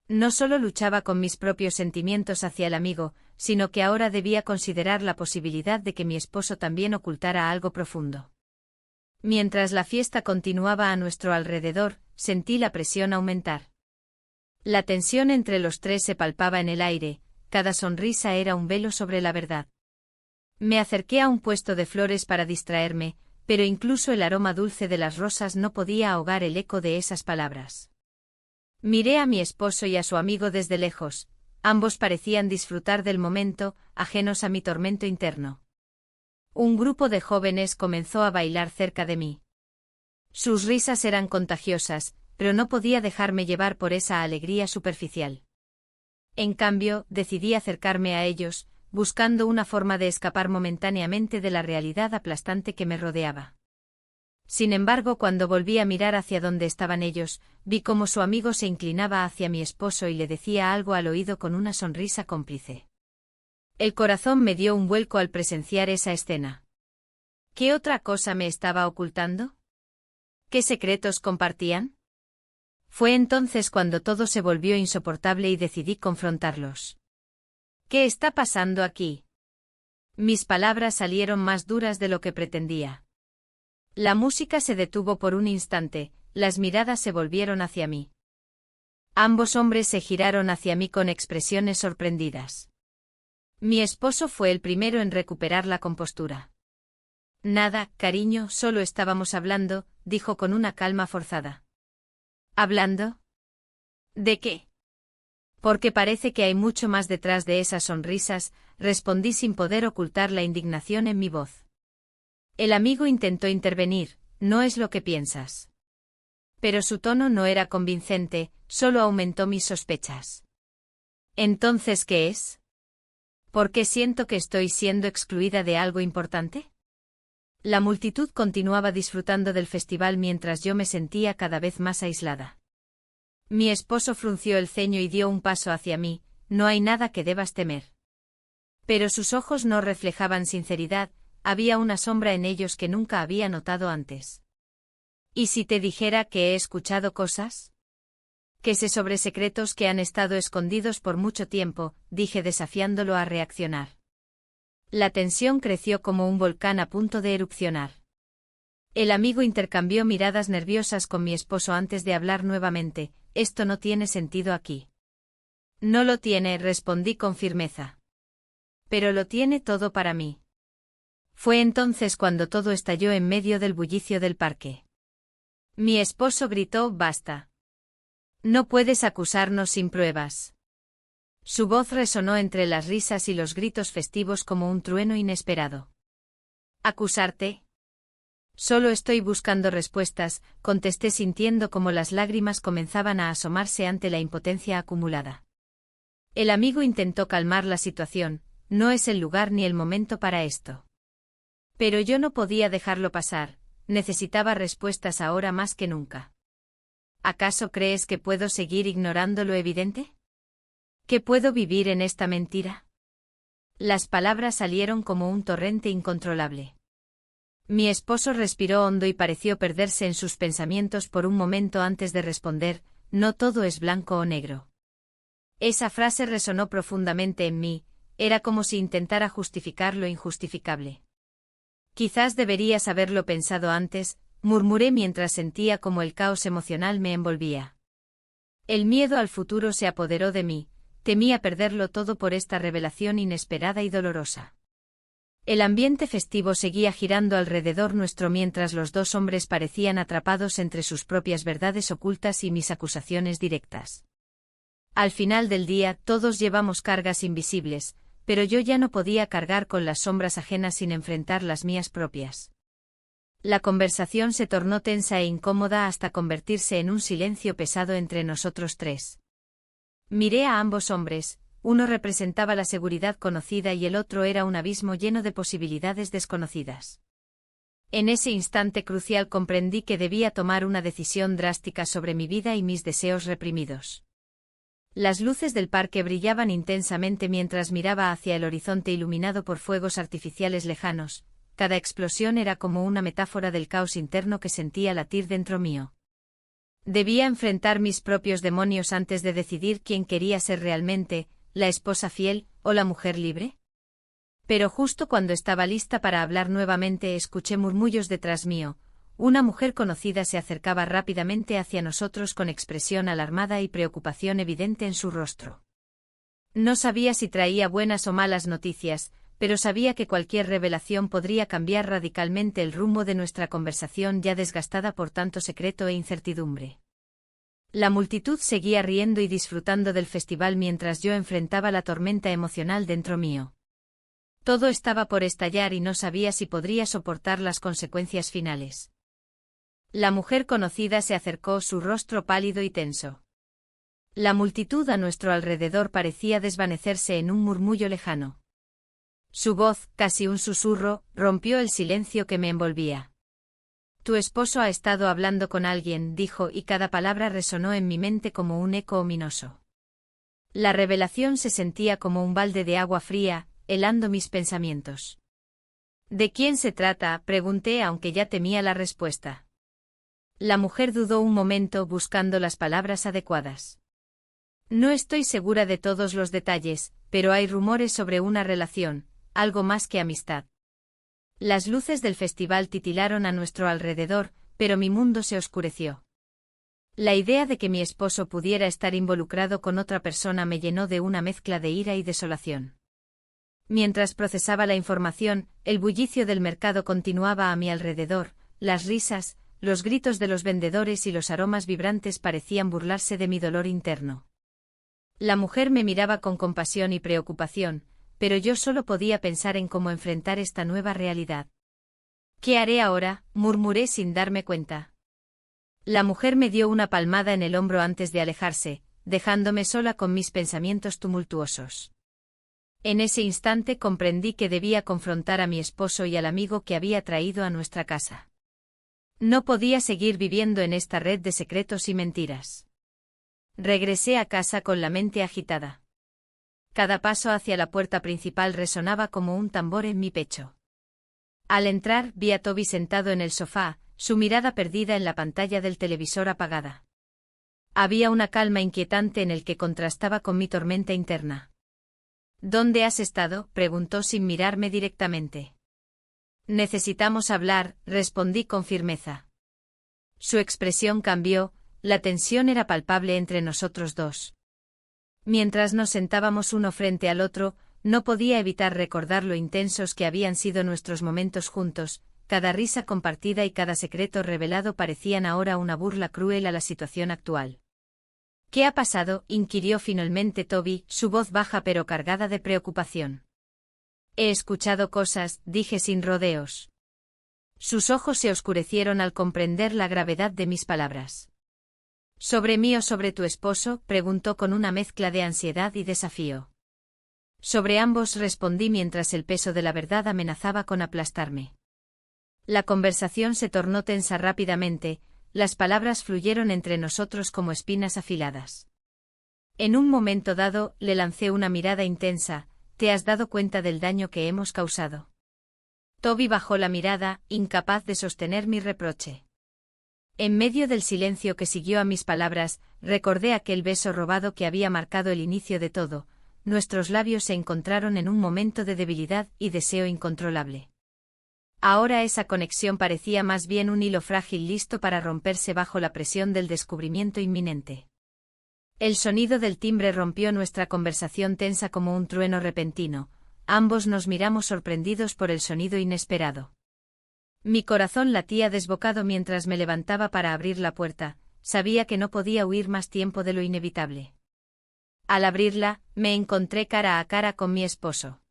No solo luchaba con mis propios sentimientos hacia el amigo, sino que ahora debía considerar la posibilidad de que mi esposo también ocultara algo profundo. Mientras la fiesta continuaba a nuestro alrededor, sentí la presión aumentar. La tensión entre los tres se palpaba en el aire, cada sonrisa era un velo sobre la verdad. Me acerqué a un puesto de flores para distraerme, pero incluso el aroma dulce de las rosas no podía ahogar el eco de esas palabras. Miré a mi esposo y a su amigo desde lejos, ambos parecían disfrutar del momento, ajenos a mi tormento interno. Un grupo de jóvenes comenzó a bailar cerca de mí. Sus risas eran contagiosas, pero no podía dejarme llevar por esa alegría superficial. En cambio, decidí acercarme a ellos, buscando una forma de escapar momentáneamente de la realidad aplastante que me rodeaba. Sin embargo, cuando volví a mirar hacia donde estaban ellos, vi cómo su amigo se inclinaba hacia mi esposo y le decía algo al oído con una sonrisa cómplice. El corazón me dio un vuelco al presenciar esa escena. ¿Qué otra cosa me estaba ocultando? ¿Qué secretos compartían? Fue entonces cuando todo se volvió insoportable y decidí confrontarlos. ¿Qué está pasando aquí? Mis palabras salieron más duras de lo que pretendía. La música se detuvo por un instante, las miradas se volvieron hacia mí. Ambos hombres se giraron hacia mí con expresiones sorprendidas. Mi esposo fue el primero en recuperar la compostura. Nada, cariño, solo estábamos hablando, dijo con una calma forzada. ¿Hablando? ¿De qué? Porque parece que hay mucho más detrás de esas sonrisas, respondí sin poder ocultar la indignación en mi voz. El amigo intentó intervenir, no es lo que piensas. Pero su tono no era convincente, solo aumentó mis sospechas. ¿Entonces qué es? ¿Por qué siento que estoy siendo excluida de algo importante? La multitud continuaba disfrutando del festival mientras yo me sentía cada vez más aislada. Mi esposo frunció el ceño y dio un paso hacia mí, no hay nada que debas temer. Pero sus ojos no reflejaban sinceridad, había una sombra en ellos que nunca había notado antes. ¿Y si te dijera que he escuchado cosas? Que sé sobre secretos que han estado escondidos por mucho tiempo, dije desafiándolo a reaccionar. La tensión creció como un volcán a punto de erupcionar. El amigo intercambió miradas nerviosas con mi esposo antes de hablar nuevamente, esto no tiene sentido aquí. No lo tiene, respondí con firmeza. Pero lo tiene todo para mí. Fue entonces cuando todo estalló en medio del bullicio del parque. Mi esposo gritó, basta. No puedes acusarnos sin pruebas. Su voz resonó entre las risas y los gritos festivos como un trueno inesperado. ¿Acusarte? Solo estoy buscando respuestas, contesté sintiendo como las lágrimas comenzaban a asomarse ante la impotencia acumulada. El amigo intentó calmar la situación, no es el lugar ni el momento para esto. Pero yo no podía dejarlo pasar, necesitaba respuestas ahora más que nunca. ¿Acaso crees que puedo seguir ignorando lo evidente? ¿Que puedo vivir en esta mentira? Las palabras salieron como un torrente incontrolable. Mi esposo respiró hondo y pareció perderse en sus pensamientos por un momento antes de responder, no todo es blanco o negro. Esa frase resonó profundamente en mí, era como si intentara justificar lo injustificable. Quizás deberías haberlo pensado antes, murmuré mientras sentía como el caos emocional me envolvía. El miedo al futuro se apoderó de mí, temía perderlo todo por esta revelación inesperada y dolorosa. El ambiente festivo seguía girando alrededor nuestro mientras los dos hombres parecían atrapados entre sus propias verdades ocultas y mis acusaciones directas. Al final del día todos llevamos cargas invisibles, pero yo ya no podía cargar con las sombras ajenas sin enfrentar las mías propias. La conversación se tornó tensa e incómoda hasta convertirse en un silencio pesado entre nosotros tres. Miré a ambos hombres, uno representaba la seguridad conocida y el otro era un abismo lleno de posibilidades desconocidas. En ese instante crucial comprendí que debía tomar una decisión drástica sobre mi vida y mis deseos reprimidos. Las luces del parque brillaban intensamente mientras miraba hacia el horizonte iluminado por fuegos artificiales lejanos, cada explosión era como una metáfora del caos interno que sentía latir dentro mío. Debía enfrentar mis propios demonios antes de decidir quién quería ser realmente, la esposa fiel o la mujer libre. Pero justo cuando estaba lista para hablar nuevamente escuché murmullos detrás mío. Una mujer conocida se acercaba rápidamente hacia nosotros con expresión alarmada y preocupación evidente en su rostro. No sabía si traía buenas o malas noticias, pero sabía que cualquier revelación podría cambiar radicalmente el rumbo de nuestra conversación ya desgastada por tanto secreto e incertidumbre. La multitud seguía riendo y disfrutando del festival mientras yo enfrentaba la tormenta emocional dentro mío. Todo estaba por estallar y no sabía si podría soportar las consecuencias finales. La mujer conocida se acercó, su rostro pálido y tenso. La multitud a nuestro alrededor parecía desvanecerse en un murmullo lejano. Su voz, casi un susurro, rompió el silencio que me envolvía. Tu esposo ha estado hablando con alguien, dijo, y cada palabra resonó en mi mente como un eco ominoso. La revelación se sentía como un balde de agua fría, helando mis pensamientos. ¿De quién se trata?, pregunté, aunque ya temía la respuesta. La mujer dudó un momento, buscando las palabras adecuadas. No estoy segura de todos los detalles, pero hay rumores sobre una relación, algo más que amistad. Las luces del festival titilaron a nuestro alrededor, pero mi mundo se oscureció. La idea de que mi esposo pudiera estar involucrado con otra persona me llenó de una mezcla de ira y desolación. Mientras procesaba la información, el bullicio del mercado continuaba a mi alrededor, las risas, los gritos de los vendedores y los aromas vibrantes parecían burlarse de mi dolor interno. La mujer me miraba con compasión y preocupación, pero yo solo podía pensar en cómo enfrentar esta nueva realidad. ¿Qué haré ahora?, murmuré sin darme cuenta. La mujer me dio una palmada en el hombro antes de alejarse, dejándome sola con mis pensamientos tumultuosos. En ese instante comprendí que debía confrontar a mi esposo y al amigo que había traído a nuestra casa. No podía seguir viviendo en esta red de secretos y mentiras. Regresé a casa con la mente agitada. Cada paso hacia la puerta principal resonaba como un tambor en mi pecho. Al entrar, vi a Toby sentado en el sofá, su mirada perdida en la pantalla del televisor apagada. Había una calma inquietante en el que contrastaba con mi tormenta interna. ¿Dónde has estado?, preguntó sin mirarme directamente. Necesitamos hablar, respondí con firmeza. Su expresión cambió, la tensión era palpable entre nosotros dos. Mientras nos sentábamos uno frente al otro, no podía evitar recordar lo intensos que habían sido nuestros momentos juntos, cada risa compartida y cada secreto revelado parecían ahora una burla cruel a la situación actual. ¿Qué ha pasado?, inquirió finalmente Toby, su voz baja pero cargada de preocupación. He escuchado cosas, dije sin rodeos. Sus ojos se oscurecieron al comprender la gravedad de mis palabras. ¿Sobre mí o sobre tu esposo?, preguntó con una mezcla de ansiedad y desafío. Sobre ambos, respondí mientras el peso de la verdad amenazaba con aplastarme. La conversación se tornó tensa rápidamente, las palabras fluyeron entre nosotros como espinas afiladas. En un momento dado, le lancé una mirada intensa. ¿Te has dado cuenta del daño que hemos causado? Toby bajó la mirada, incapaz de sostener mi reproche. En medio del silencio que siguió a mis palabras, recordé aquel beso robado que había marcado el inicio de todo. Nuestros labios se encontraron en un momento de debilidad y deseo incontrolable. Ahora esa conexión parecía más bien un hilo frágil listo para romperse bajo la presión del descubrimiento inminente. El sonido del timbre rompió nuestra conversación tensa como un trueno repentino. Ambos nos miramos sorprendidos por el sonido inesperado. Mi corazón latía desbocado mientras me levantaba para abrir la puerta, sabía que no podía huir más tiempo de lo inevitable. Al abrirla, me encontré cara a cara con mi esposo.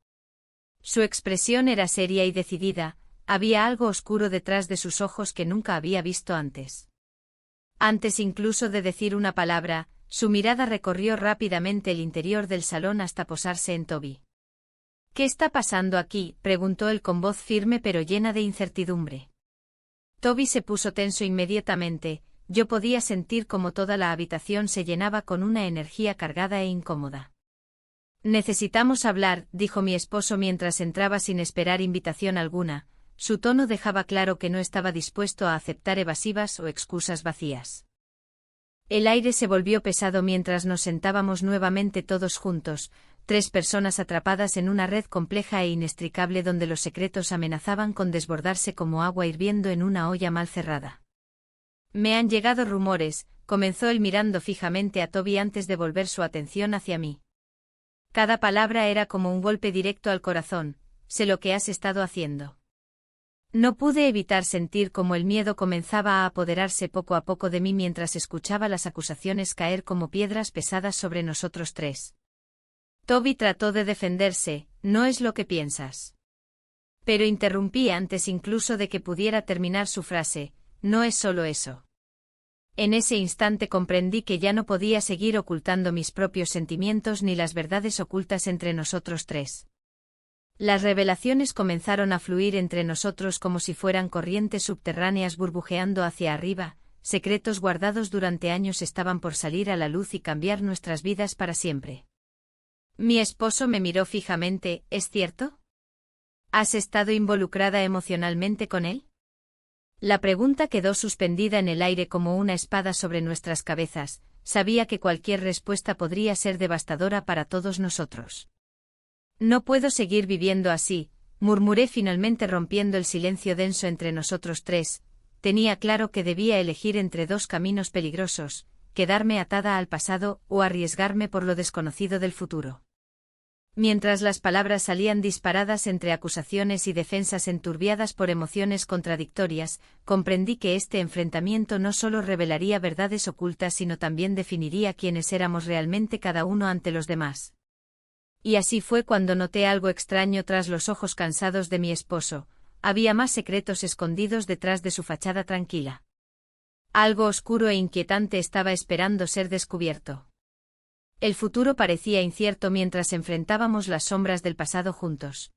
Su expresión era seria y decidida, había algo oscuro detrás de sus ojos que nunca había visto antes. Antes incluso de decir una palabra, su mirada recorrió rápidamente el interior del salón hasta posarse en Toby. ¿Qué está pasando aquí?, preguntó él con voz firme pero llena de incertidumbre. Toby se puso tenso inmediatamente, yo podía sentir cómo toda la habitación se llenaba con una energía cargada e incómoda. Necesitamos hablar, dijo mi esposo mientras entraba sin esperar invitación alguna. Su tono dejaba claro que no estaba dispuesto a aceptar evasivas o excusas vacías. El aire se volvió pesado mientras nos sentábamos nuevamente todos juntos, 3 personas atrapadas en una red compleja e inextricable donde los secretos amenazaban con desbordarse como agua hirviendo en una olla mal cerrada. Me han llegado rumores, comenzó él mirando fijamente a Toby antes de volver su atención hacia mí. Cada palabra era como un golpe directo al corazón. sé lo que has estado haciendo. No pude evitar sentir cómo el miedo comenzaba a apoderarse poco a poco de mí mientras escuchaba las acusaciones caer como piedras pesadas sobre nosotros tres. Toby trató de defenderse, no es lo que piensas. Pero interrumpí antes incluso de que pudiera terminar su frase, no es solo eso. En ese instante comprendí que ya no podía seguir ocultando mis propios sentimientos ni las verdades ocultas entre nosotros tres. Las revelaciones comenzaron a fluir entre nosotros como si fueran corrientes subterráneas burbujeando hacia arriba, secretos guardados durante años estaban por salir a la luz y cambiar nuestras vidas para siempre. Mi esposo me miró fijamente, ¿es cierto? ¿Has estado involucrada emocionalmente con él? La pregunta quedó suspendida en el aire como una espada sobre nuestras cabezas, sabía que cualquier respuesta podría ser devastadora para todos nosotros. No puedo seguir viviendo así, murmuré finalmente rompiendo el silencio denso entre nosotros tres. Tenía claro que debía elegir entre dos caminos peligrosos, quedarme atada al pasado o arriesgarme por lo desconocido del futuro. Mientras las palabras salían disparadas entre acusaciones y defensas enturbiadas por emociones contradictorias, comprendí que este enfrentamiento no solo revelaría verdades ocultas sino también definiría quiénes éramos realmente cada uno ante los demás. Y así fue cuando noté algo extraño tras los ojos cansados de mi esposo, había más secretos escondidos detrás de su fachada tranquila. Algo oscuro e inquietante estaba esperando ser descubierto. El futuro parecía incierto mientras enfrentábamos las sombras del pasado juntos.